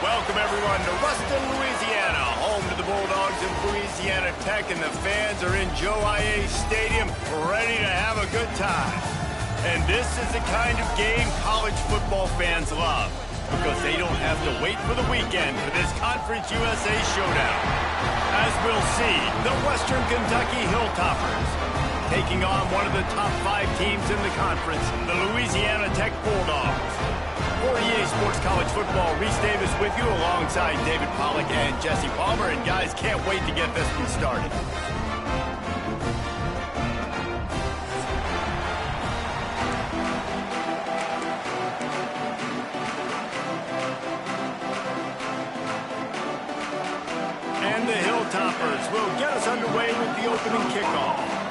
Welcome, everyone, to Ruston, Louisiana, home to the Bulldogs of Louisiana Tech, and the fans are in Joe I.A. Stadium ready to have a good time. And this is the kind of game college football fans love, because they don't have to wait for the weekend for this Conference USA showdown. As we'll see, the Western Kentucky Hilltoppers taking on one of the top 5 teams in the conference, the Louisiana Tech Bulldogs. For EA Sports College Football, Reese Davis with you alongside David Pollack and Jesse Palmer. And guys, can't wait to get this one started. And the Hilltoppers will get us underway with the opening kickoff.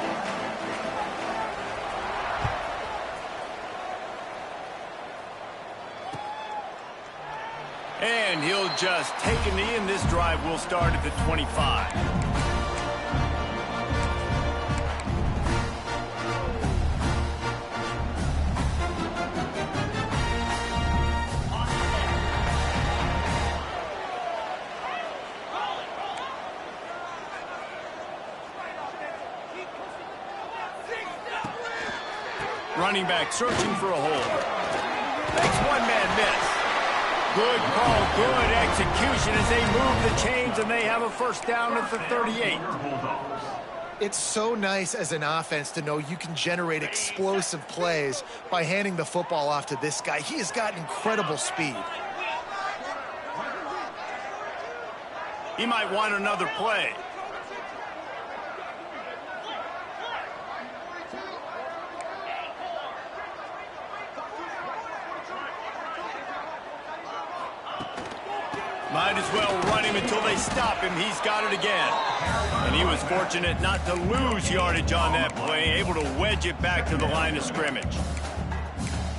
And he'll just take a knee, and this drive will start at the 25. Running back searching for a hole. Makes one man miss. Good call, good execution as they move the chains, and they have a first down at the 38. It's so nice as an offense to know you can generate explosive plays by handing the football off to this guy. He has got incredible speed. He might want another play. Might as well run him until they stop him. He's got it again. And he was fortunate not to lose yardage on that play, able to wedge it back to the line of scrimmage.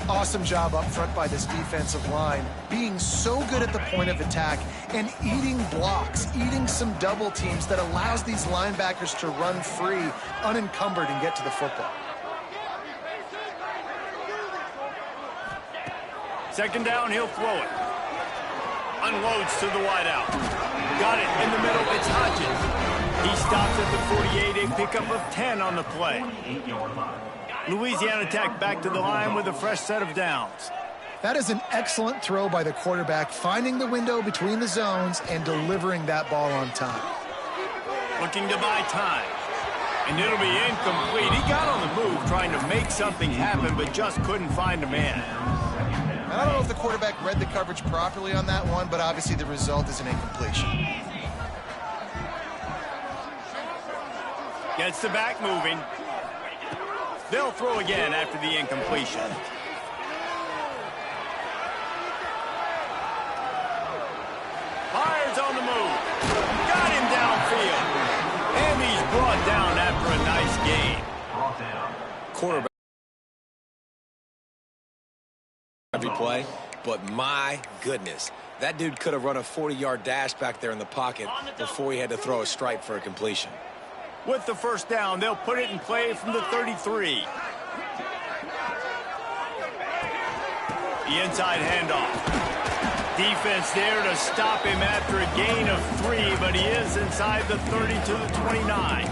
Awesome job up front by this defensive line, being so good at the point of attack and eating blocks, eating some double teams that allows these linebackers to run free, unencumbered, and get to the football. Second down, he'll throw it. Unloads to the wideout. Got it in the middle. It's Hodges. He stops at the 48, a pickup of 10 on the play. Louisiana Tech back to the line with a fresh set of downs. That is an excellent throw by the quarterback, finding the window between the zones and delivering that ball on time. Looking to buy time. And it'll be incomplete. He got on the move trying to make something happen, but just couldn't find a man. I don't know if the quarterback read the coverage properly on that one, but obviously the result is an incompletion. Gets the back moving. They'll throw again after the incompletion. Fires on the move. Got him downfield. And he's brought down after a nice gain. Quarterback. Every play, but my goodness, that dude could have run a 40-yard dash back there in the pocket before he had to throw a stripe for a completion. With the first down, they'll put it in play from the 33. The inside handoff. Defense there to stop him after a gain of 3, but he is inside the 30 to the 29.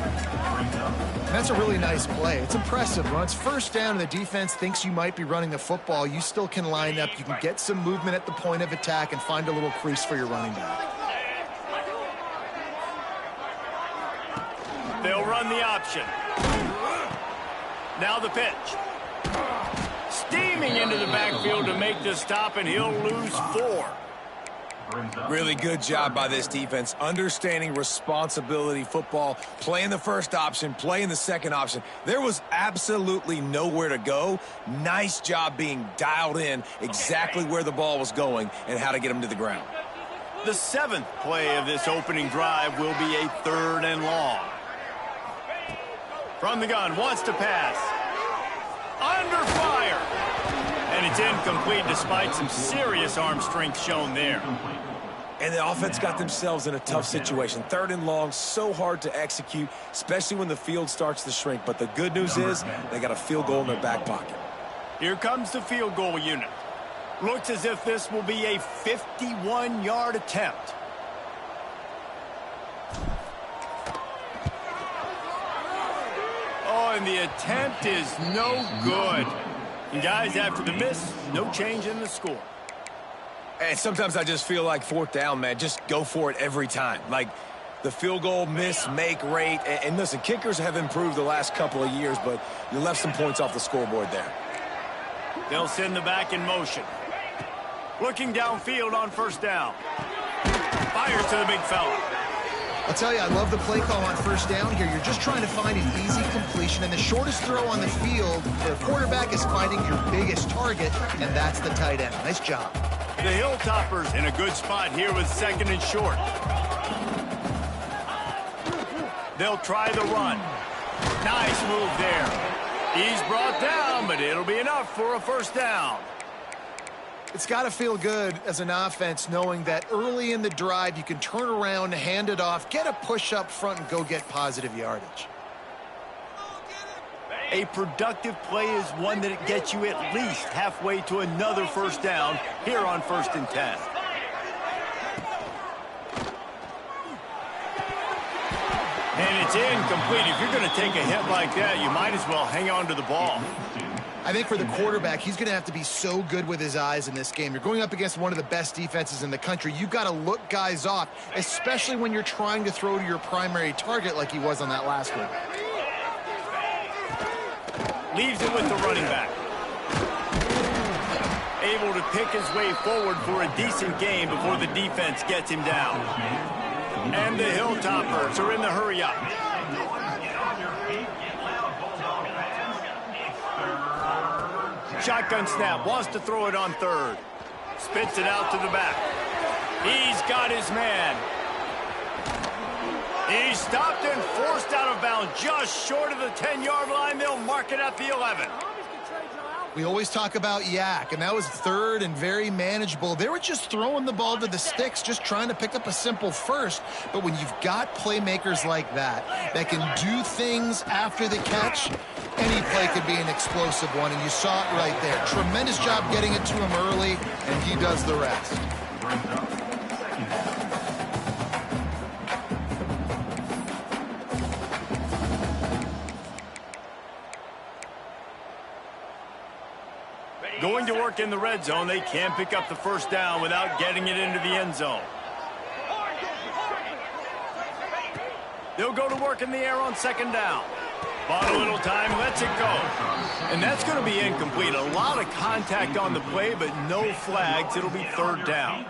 That's a really nice play. It's impressive. When it's first down and the defense thinks you might be running the football, you still can line up. You can get some movement at the point of attack and find a little crease for your running back. They'll run the option. Now the pitch. Steaming into the backfield to make the stop, and he'll lose 4. Really good job by this defense, understanding responsibility football, playing the first option, playing the second option. There was absolutely nowhere to go. Nice job being dialed in exactly where the ball was going and how to get him to the ground. The 7th play of this opening drive will be a 3rd and long. From the gun, wants to pass. Under fire. And it's incomplete despite some serious arm strength shown there. And the offense got themselves in a tough situation. 3rd and long, so hard to execute, especially when the field starts to shrink. But the good news is they got a field goal in their back pocket. Here comes the field goal unit. Looks as if this will be a 51-yard attempt. Oh, and the attempt is no good. And guys, after the miss, no change in the score. And sometimes I just feel like fourth down, man, just go for it every time. Like the field goal miss-make rate. And listen, kickers have improved the last couple of years, but you left some points off the scoreboard there. They'll send the back in motion. Looking downfield on first down. Fires to the big fella. I'll tell you, I love the play call on first down here. You're just trying to find an easy completion, and the shortest throw on the field, the quarterback is finding your biggest target, and that's the tight end. Nice job. The Hilltoppers in a good spot here with second and short. They'll try the run. Nice move there. He's brought down, but it'll be enough for a first down. It's got to feel good as an offense knowing that early in the drive you can turn around, hand it off, get a push up front, and go get positive yardage. A productive play is one that it gets you at least halfway to another first down here on 1st and 10. And it's incomplete. If you're going to take a hit like that, you might as well hang on to the ball. I think for the quarterback, he's going to have to be so good with his eyes in this game. You're going up against one of the best defenses in the country. You've got to look guys off, especially when you're trying to throw to your primary target like he was on that last one. Leaves it with the running back. Able to pick his way forward for a decent game before the defense gets him down. And the Hilltoppers are in the hurry up. Shotgun snap, wants to throw it on third. Spits it out to the back. He's got his man. He's stopped and forced out of bounds just short of the 10-yard line. They'll mark it at the 11. We always talk about yak, and that was third and very manageable. They were just throwing the ball to the sticks, just trying to pick up a simple first. But when you've got playmakers like that can do things after the catch, any play could be an explosive one, and you saw it right there. Tremendous job getting it to him early, and he does the rest. Going to work in the red zone, they can't pick up the first down without getting it into the end zone. They'll go to work in the air on second down. Bought a little time, lets it go. And that's going to be incomplete. A lot of contact on the play, but no flags. It'll be third down.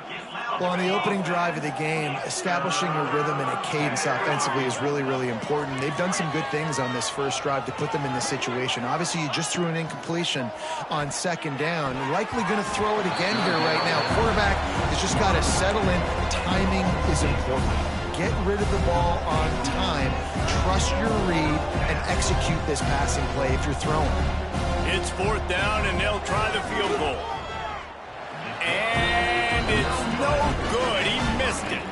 Well, on the opening drive of the game, establishing a rhythm and a cadence offensively is really, really important. They've done some good things on this first drive to put them in this situation. Obviously, you just threw an incompletion on second down. Likely going to throw it again here right now. Quarterback has just got to settle in. Timing is important. Get rid of the ball on time. Trust your read and execute this passing play if you're throwing. It's fourth down, and they'll try the field goal. And it's no good. He missed it.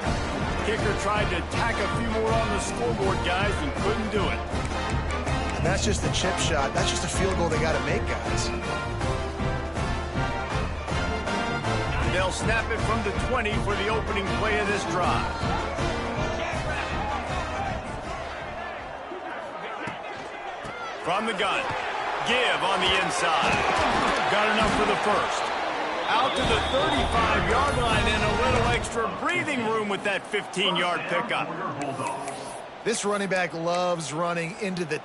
Kicker tried to tack a few more on the scoreboard, guys, and couldn't do it. And that's just a chip shot. That's just a field goal they got to make, guys. They'll snap it from the 20 for the opening play of this drive. From the gun. Give on the inside. Got enough for the first. Out to the 35-yard line and a little extra breathing room with that 15-yard pickup. This running back loves running into the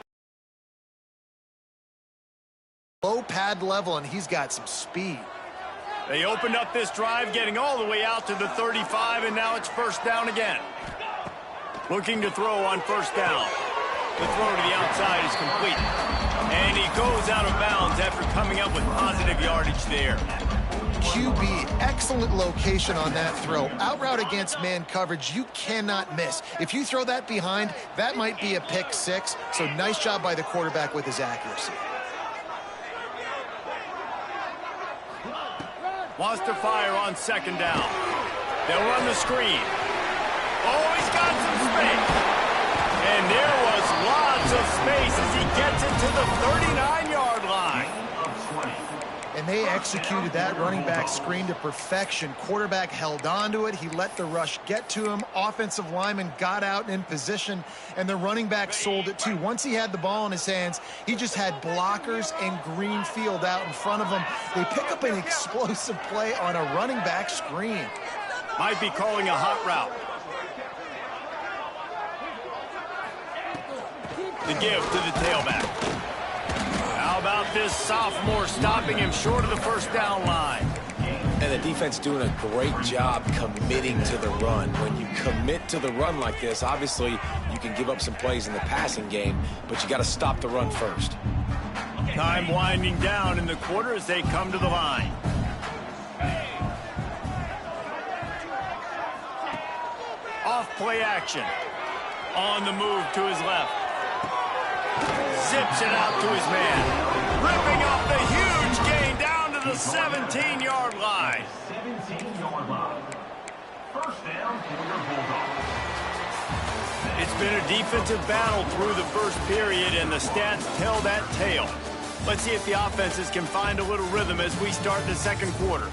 low pad level, and he's got some speed. They opened up this drive, getting all the way out to the 35, and now it's first down again. Looking to throw on first down. The throw to the outside is complete. And he goes out of bounds after coming up with positive yardage there. QB, excellent location on that throw. Out route against man coverage, you cannot miss. If you throw that behind, that might be a pick six. So nice job by the quarterback with his accuracy. Wants to fire on second down. They'll run the screen. Oh, he's got some space. And there was lots of space as he gets it to the 39-yard line. And and they executed that running back screen to perfection. Quarterback held on to it. He let the rush get to him. Offensive lineman got out and in position, and the running back sold it too. Once he had the ball in his hands, he just had blockers and green field out in front of him. They pick up an explosive play on a running back screen. Might be calling a hot route. The give to the tailback. How about this sophomore stopping him short of the first down line? And the defense doing a great job committing to the run. When you commit to the run like this, obviously you can give up some plays in the passing game, but you got to stop the run first. Time winding down in the quarter as they come to the line. Off play action. On the move to his left. Zips it out to his man. Ripping off the huge gain down to the 17-yard line. 17-yard line. First down for your Bulldogs. It's been a defensive battle through the first period, and the stats tell that tale. Let's see if the offenses can find a little rhythm as we start the second quarter.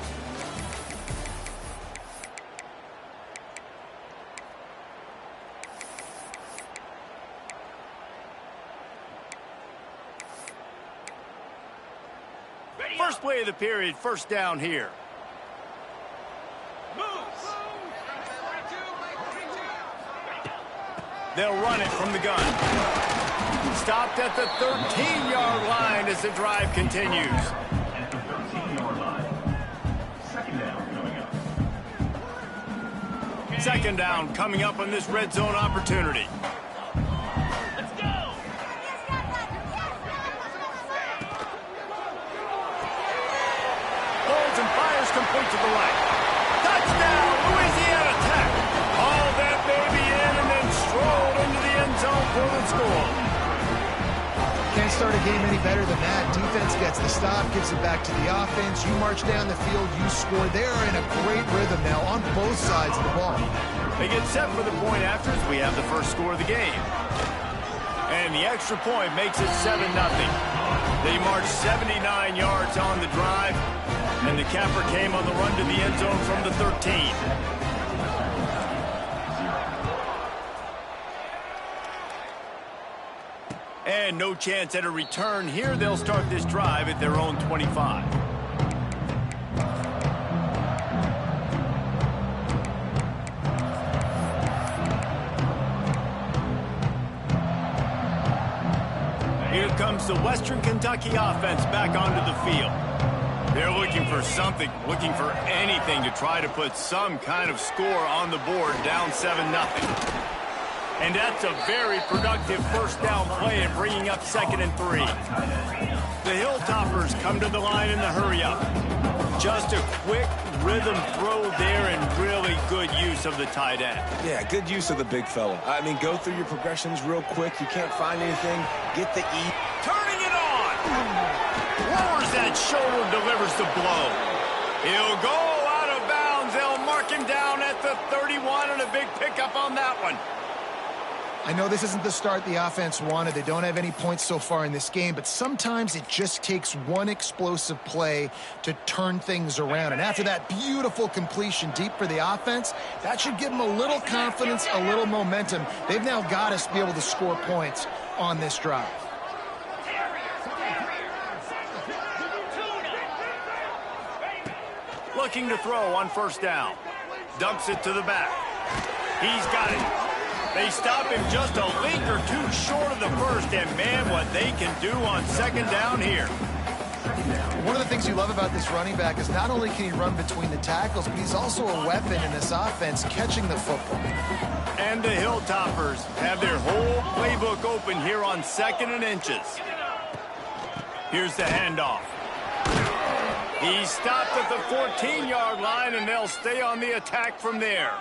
First play of the period, first down here. They'll run it from the gun. Stopped at the 13-yard line as the drive continues. At the 13-yard line. Second down coming up. Second down coming up on this red zone opportunity. And fires complete to the right. Touchdown, Louisiana Tech. All that baby in and then strolled into the end zone for the score. Can't start a game any better than that. Defense gets the stop, gives it back to the offense. You march down the field, you score. They're in a great rhythm now on both sides of the ball. They get set for the point after as we have the first score of the game. And the extra point makes it 7-0. They march 79 yards on the drive. And the capper came on the run to the end zone from the 13. And no chance at a return here. They'll start this drive at their own 25. Here comes the Western Kentucky offense back onto the field. They're looking for something, looking for anything to try to put some kind of score on the board, down 7-0. And that's a very productive first down play and bringing up 2nd and 3. The Hilltoppers come to the line in the hurry-up. Just a quick rhythm throw there and really good use of the tight end. Yeah, good use of the big fella. I mean, go through your progressions real quick. You can't find anything. Get the E. Turning it on! Lowers that shoulder, delivers the blow. He'll go out of bounds. They'll mark him down at the 31 and a big pickup on that one. I know this isn't the start the offense wanted. They don't have any points so far in this game, but sometimes it just takes one explosive play to turn things around. And after that beautiful completion deep for the offense, that should give them a little confidence, a little momentum. They've now got us to be able to score points on this drive. Looking to throw on first down. Dumps it to the back. He's got it. They stop him just a link or two short of the first, and man, what they can do on second down here. One of the things you love about this running back is not only can he run between the tackles, but he's also a weapon in this offense, catching the football. And the Hilltoppers have their whole playbook open here on 2nd and inches. Here's the handoff. He stopped at the 14-yard line, and they'll stay on the attack from there.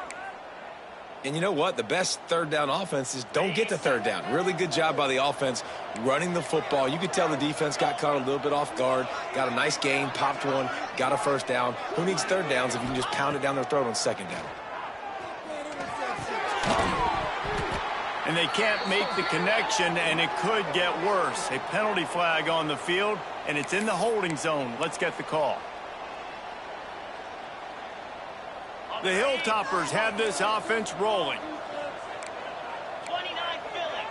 And you know what? The best third down offenses don't get to third down. Really good job by the offense running the football. You could tell the defense got caught a little bit off guard, got a nice gain, popped one, got a first down. Who needs third downs if you can just pound it down their throat on second down? And they can't make the connection, and it could get worse. A penalty flag on the field, and it's in the holding zone. Let's get the call. The Hilltoppers have this offense rolling. 29 Philly.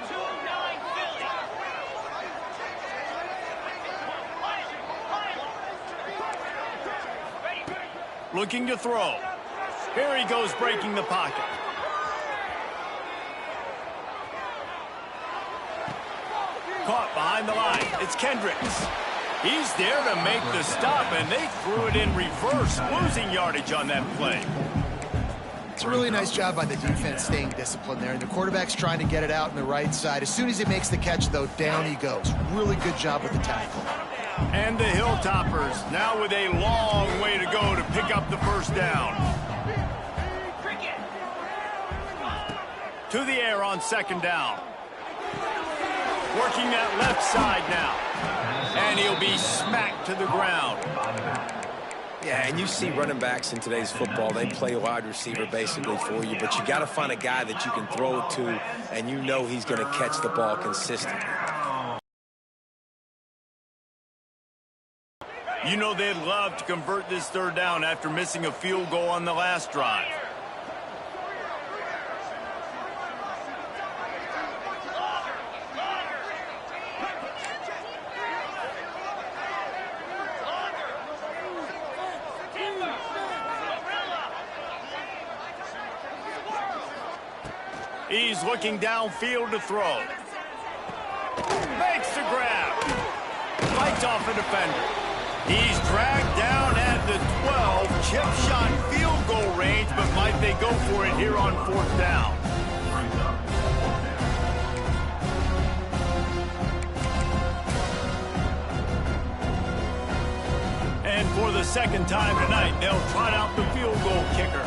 2-9 Philly. Looking to throw. Here he goes, breaking the pocket. Caught behind the line. It's Kendricks. He's there to make the stop, and they threw it in reverse, losing yardage on that play. It's a really nice job by the defense staying disciplined there, and the quarterback's trying to get it out on the right side. As soon as he makes the catch, though, down he goes. Really good job with the tackle. And the Hilltoppers now with a long way to go to pick up the first down. To the air on second down. Working that left side now. And he'll be smacked to the ground. Yeah, and you see running backs in today's football, they play wide receiver basically for you, but you got to find a guy that you can throw it to, and you know he's going to catch the ball consistently. You know they'd love to convert this third down after missing a field goal on the last drive. He's looking downfield to throw. Makes the grab. Fights off a defender. He's dragged down at the 12. Chip shot field goal range, but might they go for it here on fourth down? And for the second time tonight, they'll trot out the field goal kicker.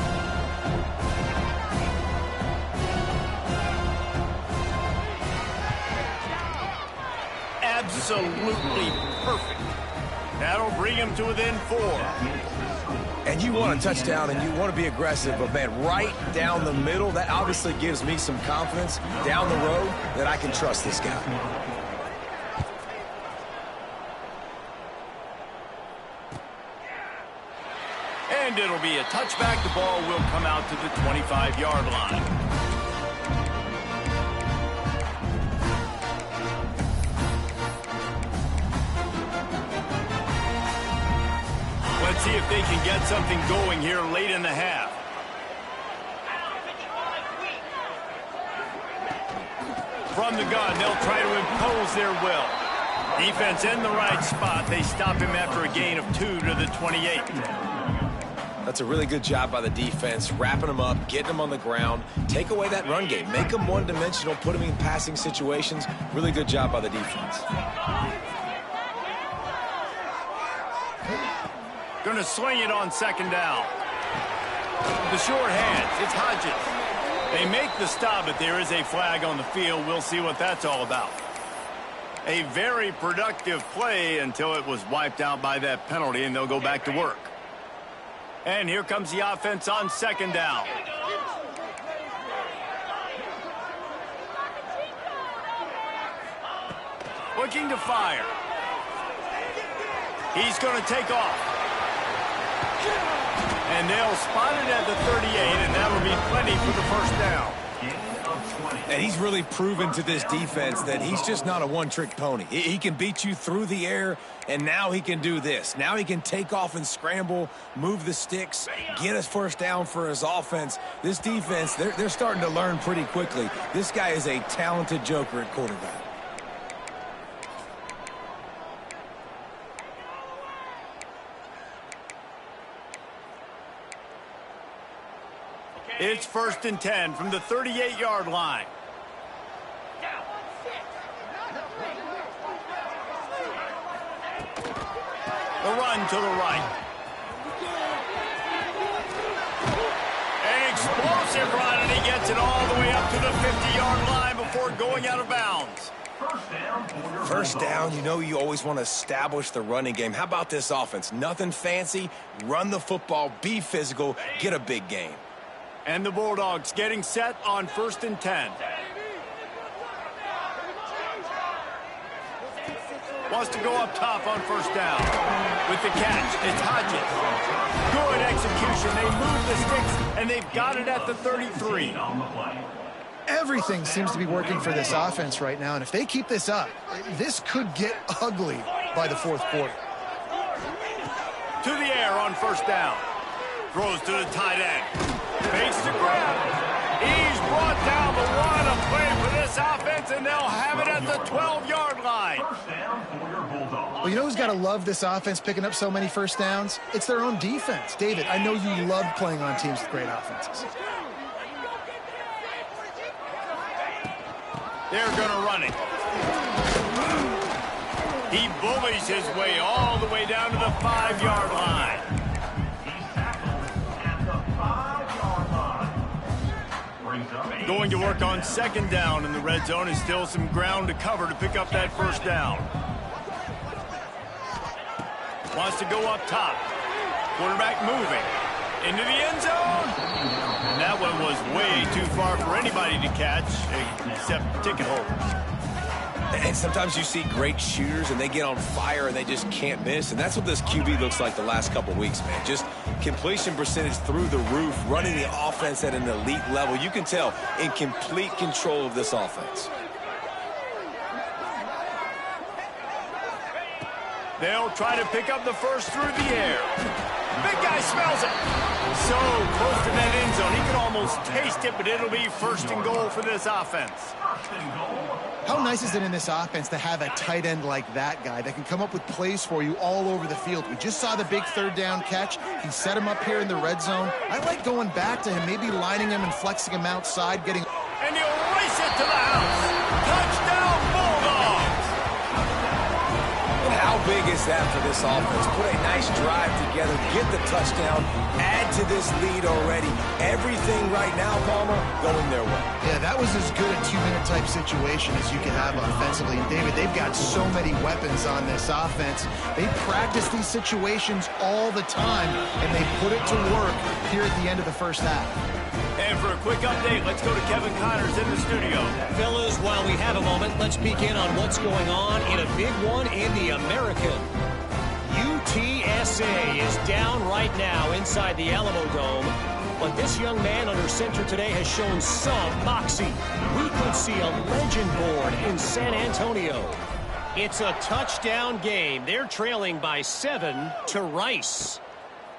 Absolutely perfect. That'll bring him to within 4. And you want a touchdown and you want to be aggressive, but man, right down the middle, that obviously gives me some confidence down the road that I can trust this guy. And it'll be a touchback. The ball will come out to the 25-yard line. Let's see if they can get something going here late in the half. From the gun, they'll try to impose their will. Defense in the right spot. They stop him after a gain of 2 to the 28. That's a really good job by the defense, wrapping him up, getting him on the ground, take away that run game, make him one-dimensional, put him in passing situations. Really good job by the defense. Going to swing it on second down. The short hands. It's Hodges. They make the stop, but there is a flag on the field. We'll see what that's all about. A very productive play until it was wiped out by that penalty, and they'll go back to work. And here comes the offense on second down. Looking to fire. He's going to take off. And they'll spot it at the 38, and that'll be plenty for the first down. And he's really proven to this defense that he's just not a one-trick pony. He can beat you through the air, and now he can do this. Now he can take off and scramble, move the sticks, get us first down for his offense. This defense, they're starting to learn pretty quickly. This guy is a talented joker at quarterback. It's 1st and 10 from the 38-yard line. The run to the right. An explosive run, and he gets it all the way up to the 50-yard line before going out of bounds. First down, you know you always want to establish the running game. How about this offense? Nothing fancy. Run the football, be physical, get a big gain. And the Bulldogs getting set on 1st and 10. Wants to go up top on first down. With the catch, it's Hodges. Good execution. They move the sticks, and they've got it at the 33. Everything seems to be working for this offense right now, and if they keep this up, this could get ugly by the fourth quarter. To the air on first down. Throws to the tight end. Fakes the grab. He's brought down, but what a play for this offense, and they'll have it at the 12-yard line. Well, you know who's got to love this offense picking up so many first downs? It's their own defense. David, I know you love playing on teams with great offenses. They're going to run it. He bullies his way all the way down to the 5-yard line. Going to work on second down in the red zone, is still some ground to cover to pick up that first down. Wants to go up top. Quarterback moving. Into the end zone. And that one was way too far for anybody to catch, except ticket holders. And sometimes you see great shooters and they get on fire and they just can't miss. And that's what this QB looks like the last couple weeks, man. Just completion percentage through the roof, running the offense at an elite level. You can tell in complete control of this offense. They'll try to pick up the first through the air. Big guy smells it. So close to that end zone. He can almost taste it, but it'll be first and goal for this offense. How nice is it in this offense to have a tight end like that guy that can come up with plays for you all over the field? We just saw the big third down catch. He set him up here in the red zone. I like going back to him, maybe lining him and flexing him outside, getting... And he'll race it to the house. Touchdown, Bulldogs! How big is that for this offense? Put a nice drive together, get the touchdown, add to this lead already. Everything right now, Palmer, going their way. Yeah, that was as good a two-minute type situation as you can have offensively. And, David, they've got so many weapons on this offense. They practice these situations all the time, and they put it to work here at the end of the first half. And for a quick update, let's go to Kevin Connors in the studio. Fellas, while we have a moment, let's peek in on what's going on in a big one in the American. UTSA is down right now inside the Alamo Dome, but this young man under center today has shown some moxie. We could see a legend born in San Antonio. It's a touchdown game. They're trailing by 7 to Rice.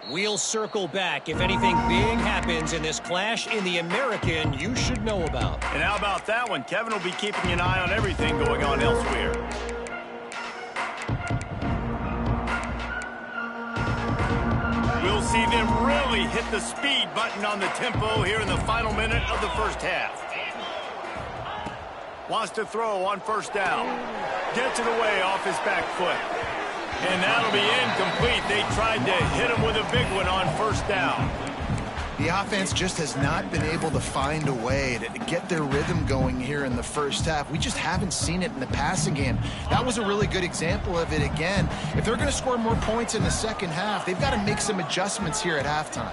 We'll circle back if anything big happens in this clash in the American you should know about. And how about that one? Kevin will be keeping an eye on everything going on elsewhere. We'll see them really hit the speed button on the tempo here in the final minute of the first half. Wants to throw on first down. Gets it away off his back foot. And that'll be incomplete. They tried to hit him with a big one on first down. The offense just has not been able to find a way to get their rhythm going here in the first half. We just haven't seen it in the passing game. That was a really good example of it again. If they're going to score more points in the second half, they've got to make some adjustments here at halftime.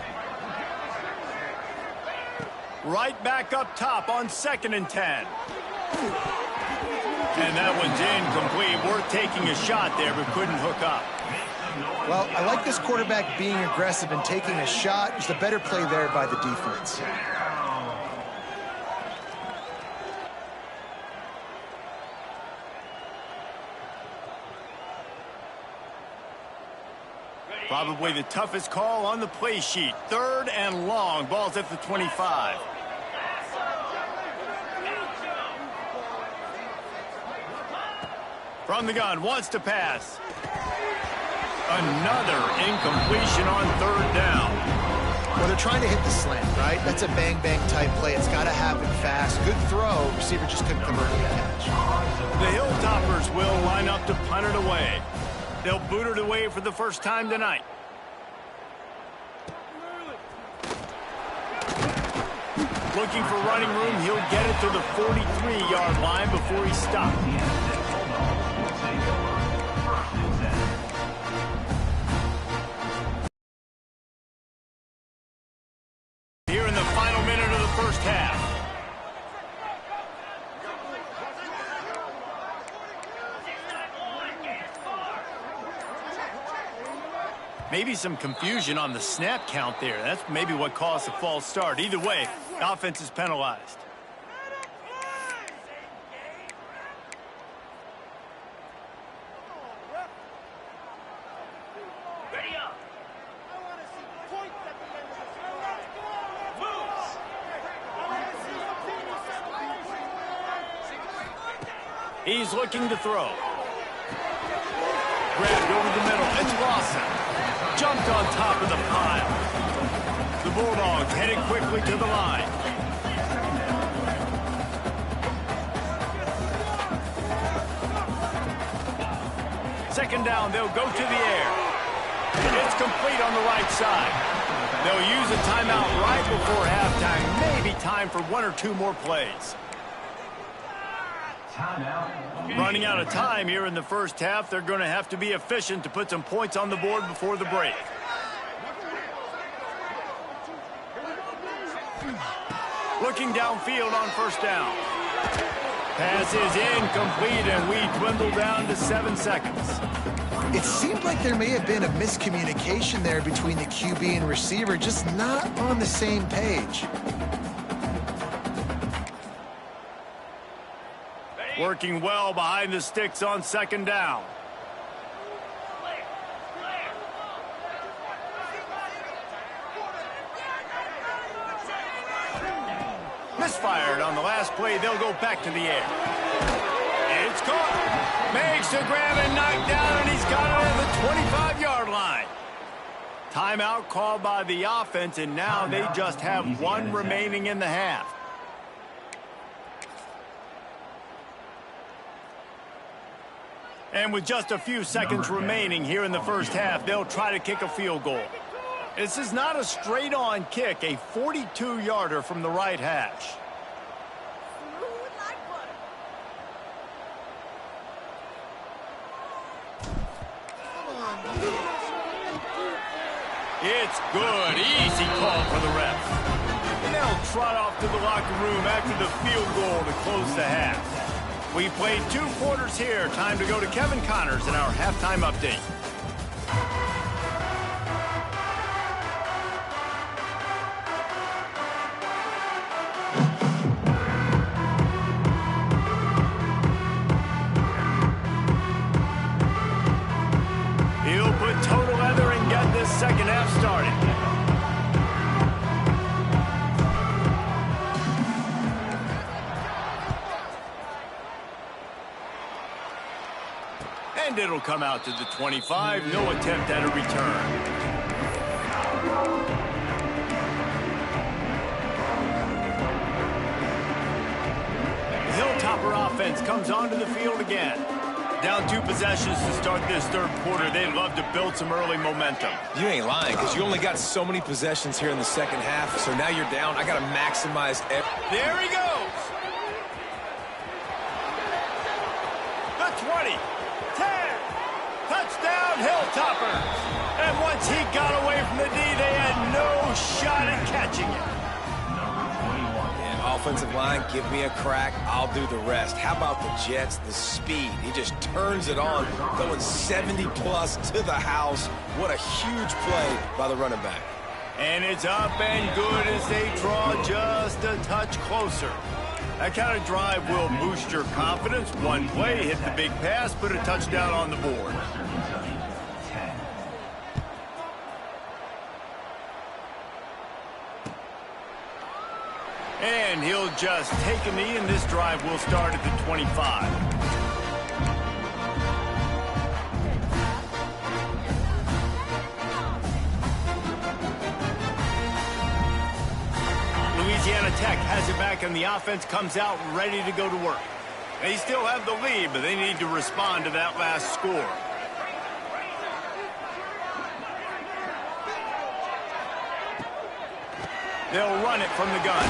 Right back up top on 2nd and 10. And that one's incomplete. Worth taking a shot there, but couldn't hook up. Well, I like this quarterback being aggressive and taking a shot. Just a better play there by the defense. Probably the toughest call on the play sheet. 3rd and long. Ball's at the 25. From the gun, wants to pass. Another incompletion on 3rd down. Well, they're trying to hit the slant, right? That's a bang-bang type play. It's got to happen fast. Good throw. Receiver just couldn't convert the catch. The Hilltoppers will line up to punt it away. They'll boot it away for the first time tonight. Looking for running room. He'll get it to the 43-yard line before he stops. Here in the final minute of the first half. Maybe some confusion on the snap count there. That's maybe what caused the false start. Either way, the offense is penalized. He's looking to throw. Grabbed over the middle. It's Lawson. Jumped on top of the pile. The Bulldogs headed quickly to the line. Second down, they'll go to the air. It's complete on the right side. They'll use a timeout right before halftime. Maybe time for one or two more plays. Running out of time here in the first half. They're going to have to be efficient to put some points on the board before the break. Looking downfield on first down. Pass is incomplete, and we dwindle down to 7 seconds. It seemed like there may have been a miscommunication there between the QB and receiver, just not on the same page. Working well behind the sticks on second down. Misfired on the last play. They'll go back to the air. It's caught. Makes the grab and knocked down, and he's got it at the 25-yard line. Timeout called by the offense, and now they just have one remaining in the half. And with just a few seconds remaining here in the first half, they'll try to kick a field goal. This is not a straight-on kick, a 42-yarder from the right hash. It's good. Easy call for the refs. And they'll trot off to the locker room after the field goal to close the half. We played 2 quarters here. Time to go to Kevin Connors in our halftime update. He'll put total leather and get this second half started. And it'll come out to the 25. No attempt at a return. The Hilltopper offense comes onto the field again. Down 2 possessions to start this third quarter. They'd love to build some early momentum. You ain't lying, because you only got so many possessions here in the second half, so now you're down. I got to maximize every... There he goes. The 20. 10. Touchdown, Hilltoppers. And once he got away from the D, they had no shot at catching it. Offensive line, give me a crack, I'll do the rest. How about the Jets, the speed? He just turns it on, going 70-plus to the house. What a huge play by the running back. And it's up and good as they draw just a touch closer. That kind of drive will boost your confidence. One play, hit the big pass, put a touchdown on the board. And he'll just take a knee, and this drive will start at the 25. Louisiana Tech has it back, and the offense comes out ready to go to work. They still have the lead, but they need to respond to that last score. They'll run it from the gun.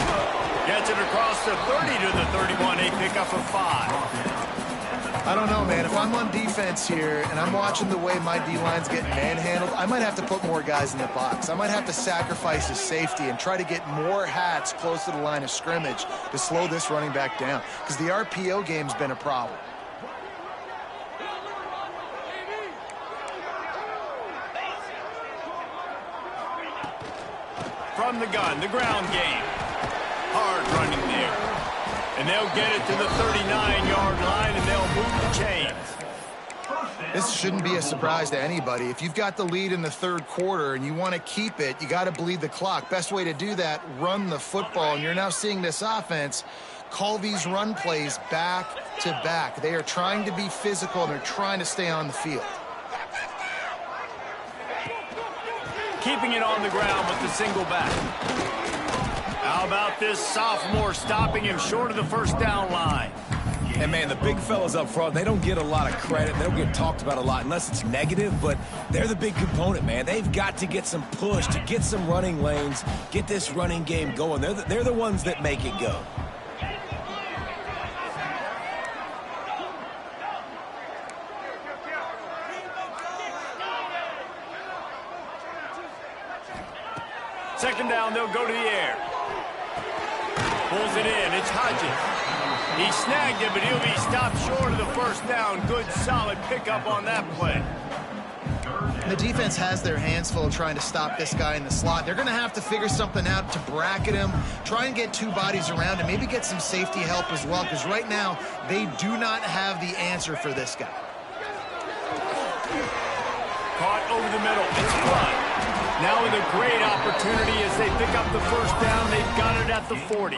Gets it across the 30 to the 31. A pickup of 5. I don't know, man. If I'm on defense here and I'm watching the way my D-line's getting manhandled, I might have to put more guys in the box. I might have to sacrifice his safety and try to get more hats close to the line of scrimmage to slow this running back down, because the RPO game's been a problem. from the gun, the ground game. Hard running there. And they'll get it to the 39-yard line, and they'll move the chains. This shouldn't be a surprise to anybody. If you've got the lead in the third quarter and you want to keep it, you got to bleed the clock. Best way to do that, run the football. And you're now seeing this offense call these run plays back to back. They are trying to be physical, and they're trying to stay on the field. Keeping it on the ground with the single back. How about this sophomore stopping him short of the first down line? And, man, the big fellas up front, they don't get a lot of credit. They don't get talked about a lot unless it's negative, but they're the big component, man. They've got to get some push, to get some running lanes, get this running game going. They're the ones that make it go. Second down, they'll go to the air. Pulls it in. It's Hodges. He snagged it, but he'll be stopped short of the first down. Good, solid pickup on that play. The defense has their hands full trying to stop this guy in the slot. They're going to have to figure something out to bracket him, try and get two bodies around him, maybe get some safety help as well, because right now they do not have the answer for this guy. Caught over the middle. It's Flood. Now with a great opportunity as they pick up the first down. They've got it at the 40.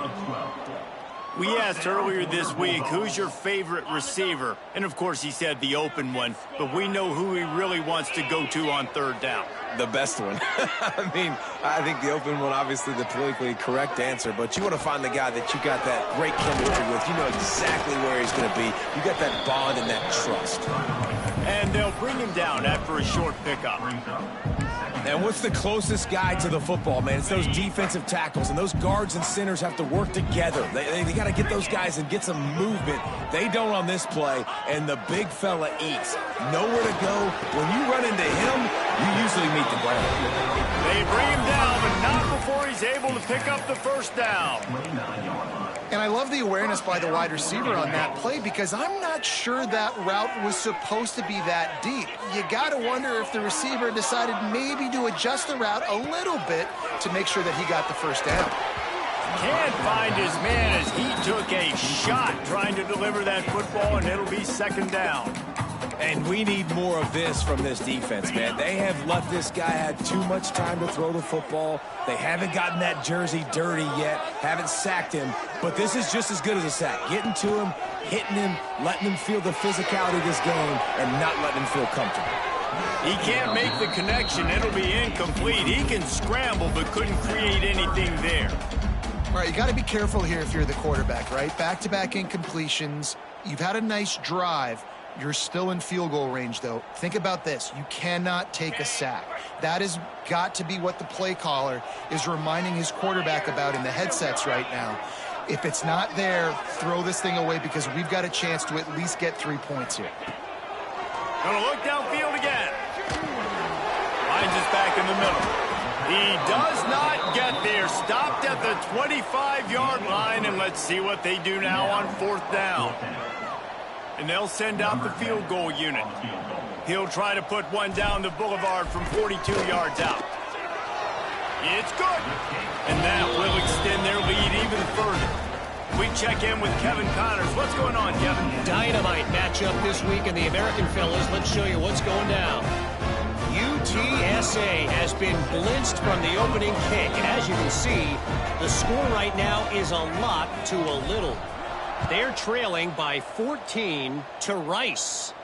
We asked earlier this week, who's your favorite receiver? And, of course, he said the open one. But we know who he really wants to go to on third down. The best one. I mean, I think the open one, obviously the politically correct answer, but you want to find the guy that you got that great chemistry with. You know exactly where he's going to be. You got that bond and that trust. And they'll bring him down after a short pickup. And what's the closest guy to the football, man? It's those defensive tackles, and those guards and centers have to work together. They got to get those guys and get some movement. They don't on this play, and the big fella eats. Nowhere to go. When you run into him, you usually meet the ground. They bring him down, but not before he's able to pick up the first down. And I love the awareness by the wide receiver on that play, because I'm not sure that route was supposed to be that deep. You got to wonder if the receiver decided maybe to adjust the route a little bit to make sure that he got the first down. Can't find his man as he took a shot trying to deliver that football, and it'll be second down. And we need more of this from this defense, man. They have let this guy have too much time to throw the football. They haven't gotten that jersey dirty yet, haven't sacked him, but this is just as good as a sack. Getting to him, hitting him, letting him feel the physicality of this game, and not letting him feel comfortable. He can't make the connection. It'll be incomplete. He can scramble, but couldn't create anything there. All right, you got to be careful here if you're the quarterback, right? Back-to-back incompletions. You've had a nice drive. You're still in field goal range, though. Think about this. You cannot take a sack. That has got to be what the play caller is reminding his quarterback about in the headsets right now. If it's not there, throw this thing away, because we've got a chance to at least get 3 points here. Gonna look downfield again. Finds us back in the middle. He does not get there. Stopped at the 25-yard line, and let's see what they do now on fourth down. And they'll send out the field goal unit. He'll try to put one down the boulevard from 42 yards out. It's good. And that will extend their lead even further. We check in with Kevin Connors. What's going on, Kevin? Dynamite matchup this week in the American fellas. Let's show you what's going down. UTSA has been blitzed from the opening kick. And as you can see, the score right now is a lot to a little. They're trailing by 14 to Rice.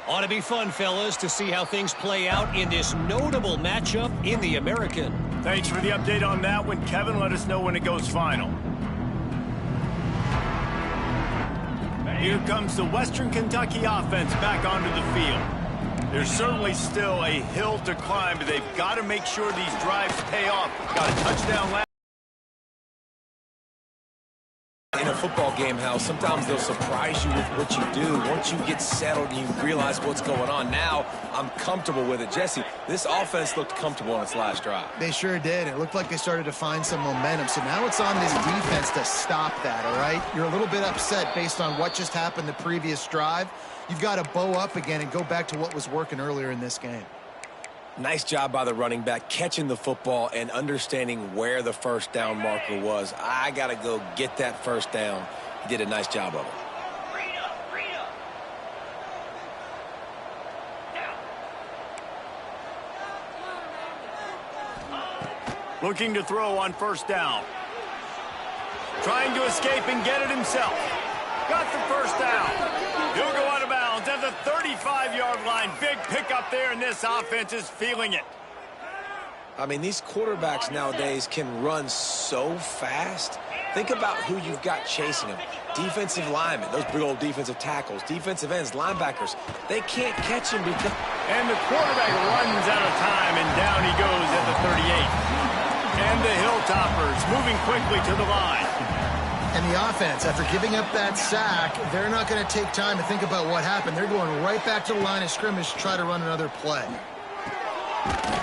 Ought to be fun, fellas, to see how things play out in this notable matchup in the American. Thanks for the update on that one, Kevin. Let us know when it goes final. Here comes the Western Kentucky offense back onto the field. There's certainly still a hill to climb, but they've got to make sure these drives pay off. Got a touchdown last. In a football game, Hal, sometimes they'll surprise you with what you do. Once you get settled and you realize what's going on, now I'm comfortable with it. Jesse, this offense looked comfortable on its last drive. They sure did. It looked like they started to find some momentum. So now it's on this defense to stop that, all right? You're a little bit upset based on what just happened the previous drive. You've got to bow up again and go back to what was working earlier in this game. Nice job by the running back, catching the football and understanding where the first down marker was. I got to go get that first down. He did a nice job of it. Looking to throw on first down. Trying to escape and get it himself. Got the first down. He'll go out of bounds at the 35-yard line. Big pickup there, and this offense is feeling it. I mean, these quarterbacks nowadays can run so fast. Think about who you've got chasing them. Defensive linemen, those big old defensive tackles, defensive ends, linebackers. They can't catch him because... And the quarterback runs out of time, and down he goes at the 38. And the Hilltoppers moving quickly to the line. And the offense, after giving up that sack, they're not going to take time to think about what happened. They're going right back to the line of scrimmage to try to run another play.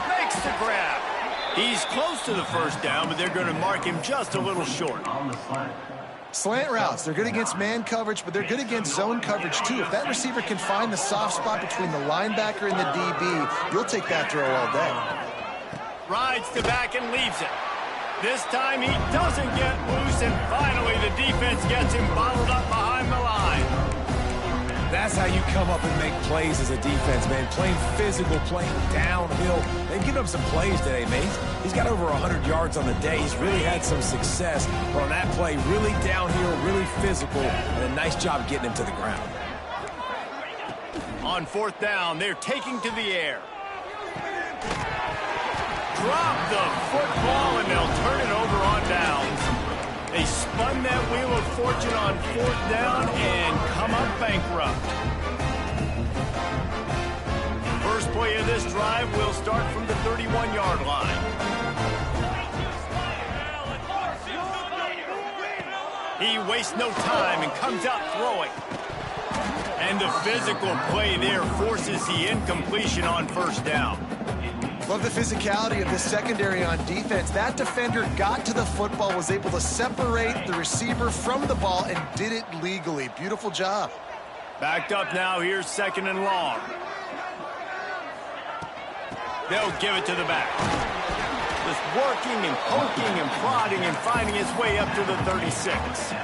Makes the grab. He's close to the first down, but they're going to mark him just a little short. Slant routes, they're good against man coverage, but they're good against zone coverage too. If that receiver can find the soft spot between the linebacker and the DB, you'll take that throw all day. Rides to back and leaves it. This time he doesn't get loose, and finally the defense gets him bottled up behind the line. That's how you come up and make plays as a defense, man. Playing physical, playing downhill. They've given up some plays today, mate. He's got over 100 yards on the day. He's really had some success. But on that play, really downhill, really physical, and a nice job getting him to the ground. On fourth down, they're taking to the air. Drop the football, and they'll turn it over on downs. They spun that wheel of fortune on fourth down and come up bankrupt. First play of this drive will start from the 31-yard line. He wastes no time and comes out throwing. And the physical play there forces the incompletion on first down. Love the physicality of this secondary on defense. That defender got to the football, was able to separate the receiver from the ball, and did it legally. Beautiful job. Backed up now. Here's second and long. They'll give it to the back. Just working and poking and prodding and finding his way up to the 36.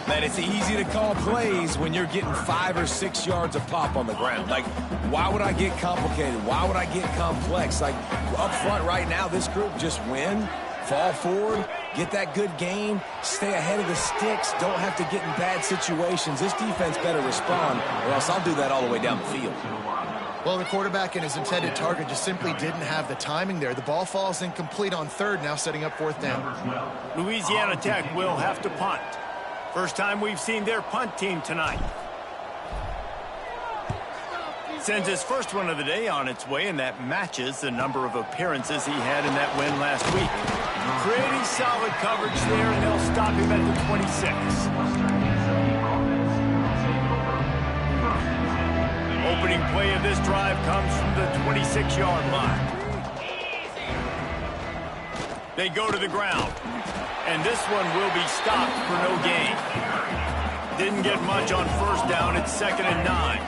Man, it's easy to call plays when you're getting 5 or 6 yards of pop on the ground. Like, why would I get complicated? Why would I get complex? Like, up front right now, this group just win, fall forward, get that good game, stay ahead of the sticks, don't have to get in bad situations. This defense better respond, or else I'll do that all the way down the field. Well, the quarterback and his intended target just simply didn't have the timing there. The ball falls incomplete on third, now setting up fourth down. Louisiana Tech will have to punt. First time we've seen their punt team tonight. Sends his first one of the day on its way, and that matches the number of appearances he had in that win last week. Pretty solid coverage there, and they'll stop him at the 26. Opening play of this drive comes from the 26-yard line. They go to the ground. And this one will be stopped for no gain. Didn't get much on first down. It's 2nd and 9.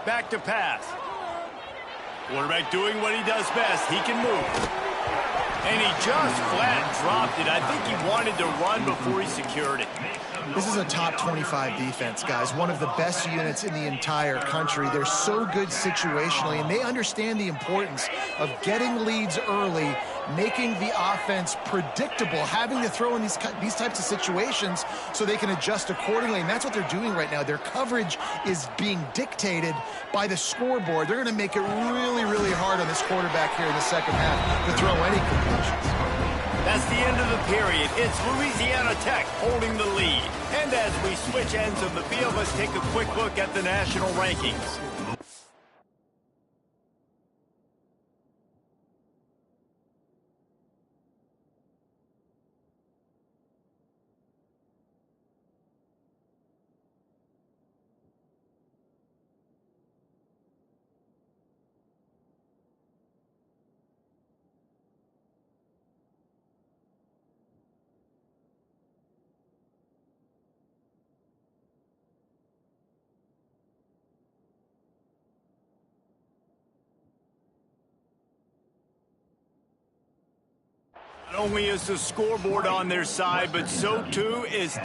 Back to pass. Quarterback doing what he does best. He can move. And he just flat dropped it. I think he wanted to run before he secured it. This is a top 25 defense, guys. One of the best units in the entire country. They're so good situationally, and they understand the importance of getting leads early, making the offense predictable, having to throw in these types of situations so they can adjust accordingly. And that's what they're doing right now. Their coverage is being dictated by the scoreboard. They're going to make it really, really hard on this quarterback here in the second half to throw any completions. That's the end of the period. It's Louisiana Tech holding the lead. And as we switch ends of the field, let's take a quick look at the national rankings. Not only is the scoreboard on their side, but so too is...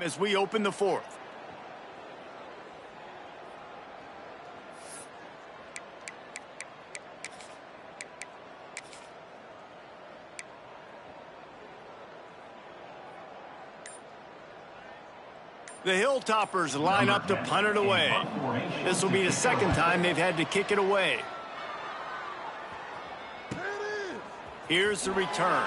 As we open the fourth. The Hilltoppers line up to punt it away. This will be the second time they've had to kick it away. Here's the return.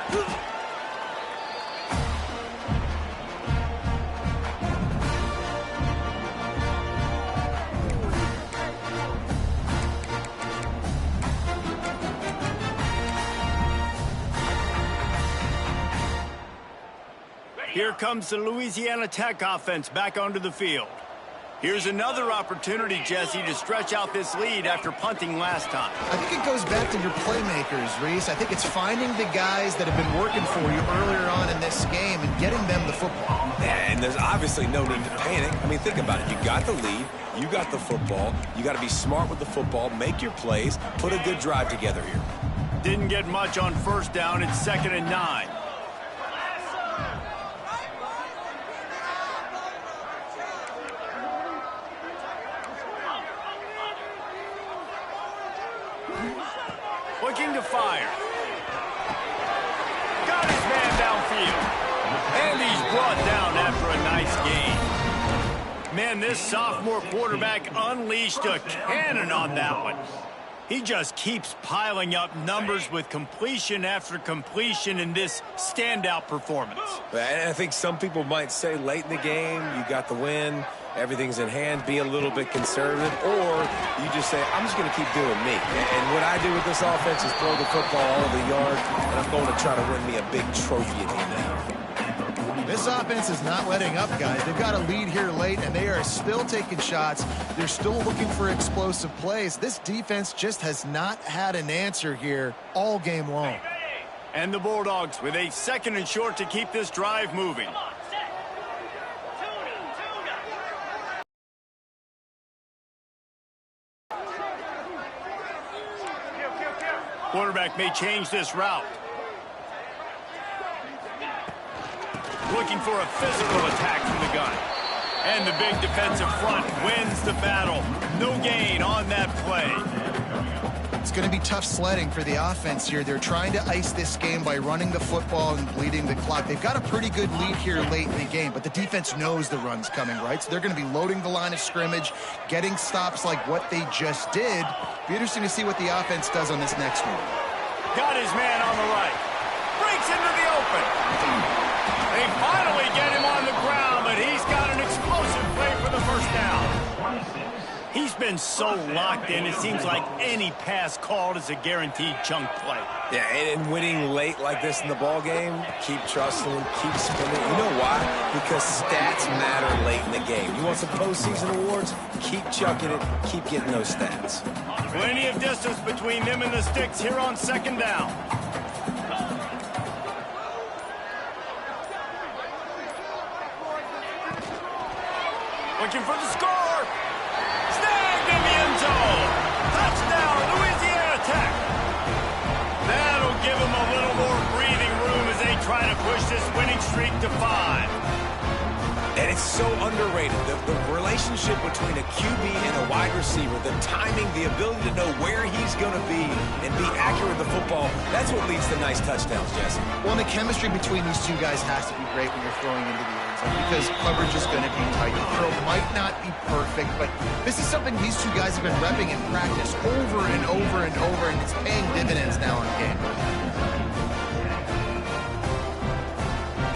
Here comes the Louisiana Tech offense back onto the field. Here's another opportunity, Jesse, to stretch out this lead after punting last time. I think it goes back to your playmakers, Reese. I think it's finding the guys that have been working for you earlier on in this game and getting them the football. And there's obviously no need to panic. I mean, think about it. You got the lead. You got the football. You got to be smart with the football, make your plays, put a good drive together here. Didn't get much on first down. It's 2nd and 9. Looking to fire. Got his man downfield. And he's brought down after a nice gain. Man, this sophomore quarterback unleashed a cannon on that one. He just keeps piling up numbers with completion after completion in this standout performance. And I think some people might say late in the game, you got the win. everything's in hand, be a little bit conservative, or you just say, I'm just going to keep doing me. And what I do with this offense is throw the football all over the yard, and I'm going to try to win me a big trophy at the end of the year. This offense is not letting up, guys. They've got a lead here late, and they are still taking shots. They're still looking for explosive plays. This defense just has not had an answer here all game long. And the Bulldogs with a 2nd and short to keep this drive moving. Come on, set. Tuna. Quarterback may change this route. Looking for a physical attack from the gun. And the big defensive front wins the battle. No gain on that play. It's going to be tough sledding for the offense here. They're trying to ice this game by running the football and bleeding the clock. They've got a pretty good lead here late in the game, but the defense knows the run's coming, right? So they're going to be loading the line of scrimmage, getting stops like what they just did. Be interesting to see what the offense does on this next one. Got his man on the right. Breaks into the open. They finally get him on the ground, but he's got an explosive play for the first down. He's been so locked in, it seems like any pass called is a guaranteed chunk play. Yeah, and winning late like this in the ball game, keep trusting him, keep spinning. You know why? Because stats matter late in the game. You want some postseason awards? Keep chucking it, keep getting those stats. Plenty of distance between them and the sticks here on 2nd down. Looking for the score. Snagged in the end zone. Touchdown, Louisiana Tech. That'll give them a little more breathing room as they try to push this winning streak to 5. And it's so underrated. The relationship between a QB and a wide receiver, the timing, the ability to know where he's going to be and be accurate with the football, that's what leads to nice touchdowns, Jesse. Well, and the chemistry between these two guys has to be great when you're throwing into the end zone because coverage is going to be tight. The throw might not be perfect, but this is something these two guys have been repping in practice over and over and over, and it's paying dividends now in game.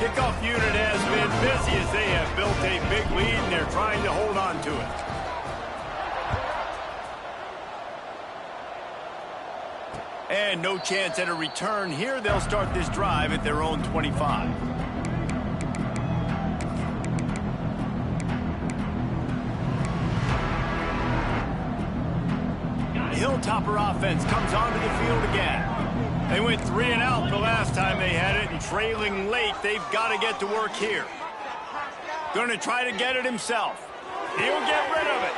Kickoff unit has been busy as they have built a big lead, and they're trying to hold on to it. And no chance at a return here. They'll start this drive at their own 25. Hilltopper offense comes onto the field again. They went 3 and out the last time they had it, and trailing late, they've got to get to work here. Going to try to get it himself. He'll get rid of it.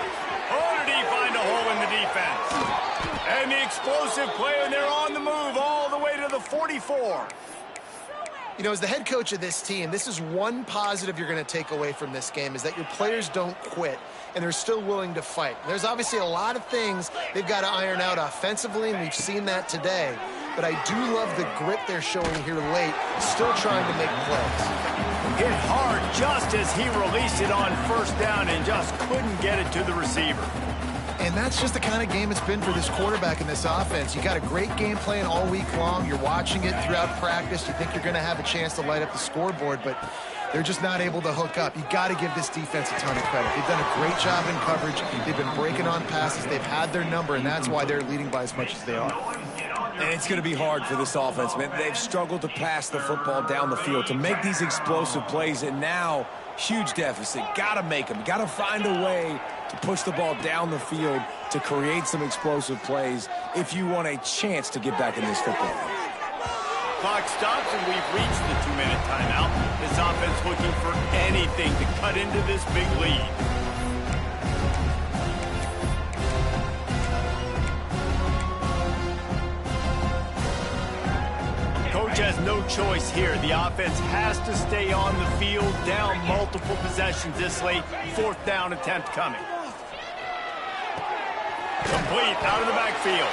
Oh, did he find a hole in the defense? And the explosive play, and they're on the move all the way to the 44. You know, as the head coach of this team, this is one positive you're going to take away from this game, is that your players don't quit, and they're still willing to fight. There's obviously a lot of things they've got to iron out offensively, and we've seen that today. But I do love the grit they're showing here late, still trying to make plays. Hit hard just as he released it on 1st down and just couldn't get it to the receiver. And that's just the kind of game it's been for this quarterback in this offense. You got a great game plan all week long. You're watching it throughout practice. You think you're going to have a chance to light up the scoreboard, but they're just not able to hook up. You got to give this defense a ton of credit. They've done a great job in coverage. They've been breaking on passes. They've had their number, and that's why they're leading by as much as they are. And it's going to be hard for this offense, man. They've struggled to pass the football down the field, to make these explosive plays, and now huge deficit. Got to make them. Got to find a way to push the ball down the field to create some explosive plays if you want a chance to get back in this football game. Clock stops, and we've reached the 2-minute timeout. This offense looking for anything to cut into this big lead. Coach has no choice here. The offense has to stay on the field, down multiple possessions this late. 4th down attempt coming. Complete out of the backfield.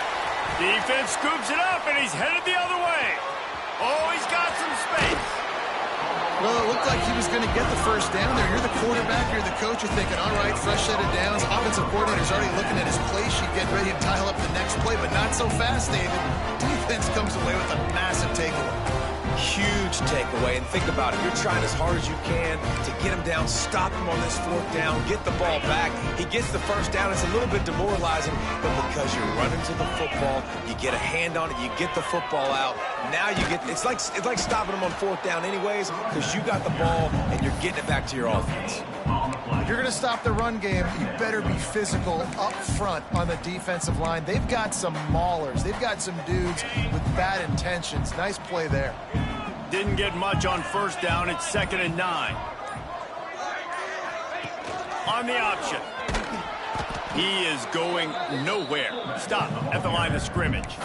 Defense scoops it up, and he's headed the other way. Oh, he's got some space. Well, it looked like he was going to get the 1st down there. You're the quarterback, you're the coach, you're thinking, all right, fresh set of downs. Offensive coordinator's already looking at his play sheet, getting ready to dial up the next play, but not so fast, David. Defense comes away with a massive takeaway. Huge takeaway. And think about it. You're trying as hard as you can to get him down, stop him on this fourth down, get the ball back. He gets the first down. It's a little bit demoralizing, but because you're running to the football, you get a hand on it, you get the football out. Now you get, it's like stopping him on fourth down anyways, because you got the ball and you're getting it back to your offense. If you're going to stop the run game, you better be physical up front on the defensive line. They've got some maulers. They've got some dudes with bad intentions. Nice play there. Didn't get much on first down. It's 2nd and 9. On the option. He is going nowhere. Stop at the line of scrimmage.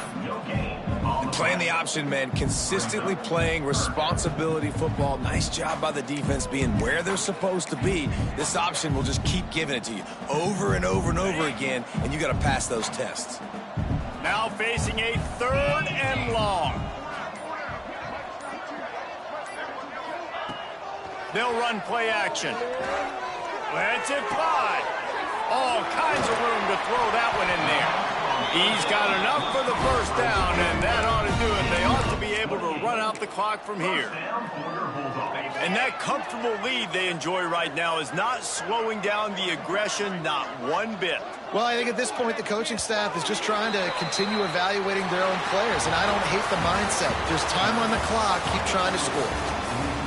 And playing the option, man, consistently playing responsibility football. Nice job by the defense being where they're supposed to be. This option will just keep giving it to you over and over and over again, and you got to pass those tests. Now facing a 3rd and long. They'll run play action. Let's it fly. All kinds of room to throw that one in there. He's got enough for the first down, and that ought to do it. They ought to be able to run out the clock from here. And that comfortable lead they enjoy right now is not slowing down the aggression, not one bit. Well, I think at this point, the coaching staff is just trying to continue evaluating their own players, and I don't hate the mindset. There's time on the clock. Keep trying to score.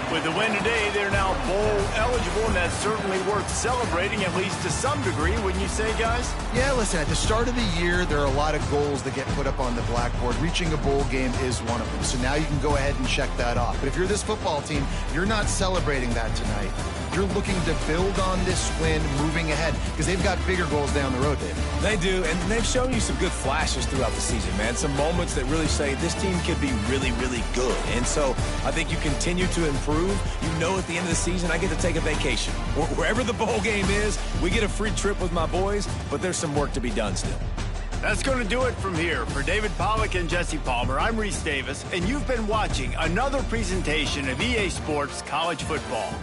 With the win today, they're now bowl eligible, and that's certainly worth celebrating, at least to some degree, wouldn't you say, guys? Yeah, listen, at the start of the year, there are a lot of goals that get put up on the blackboard. Reaching a bowl game is one of them, so now you can go ahead and check that off. But if you're this football team, you're not celebrating that tonight. You're looking to build on this win moving ahead, because they've got bigger goals down the road, Dave. They do, and they've shown you some good flashes throughout the season, man. Some moments that really say this team could be really, really good. And so I think you continue to improve. You know at the end of the season, I get to take a vacation. Wherever the bowl game is, we get a free trip with my boys, but there's some work to be done still. That's going to do it from here. For David Pollack and Jesse Palmer, I'm Reese Davis, and you've been watching another presentation of EA Sports College Football.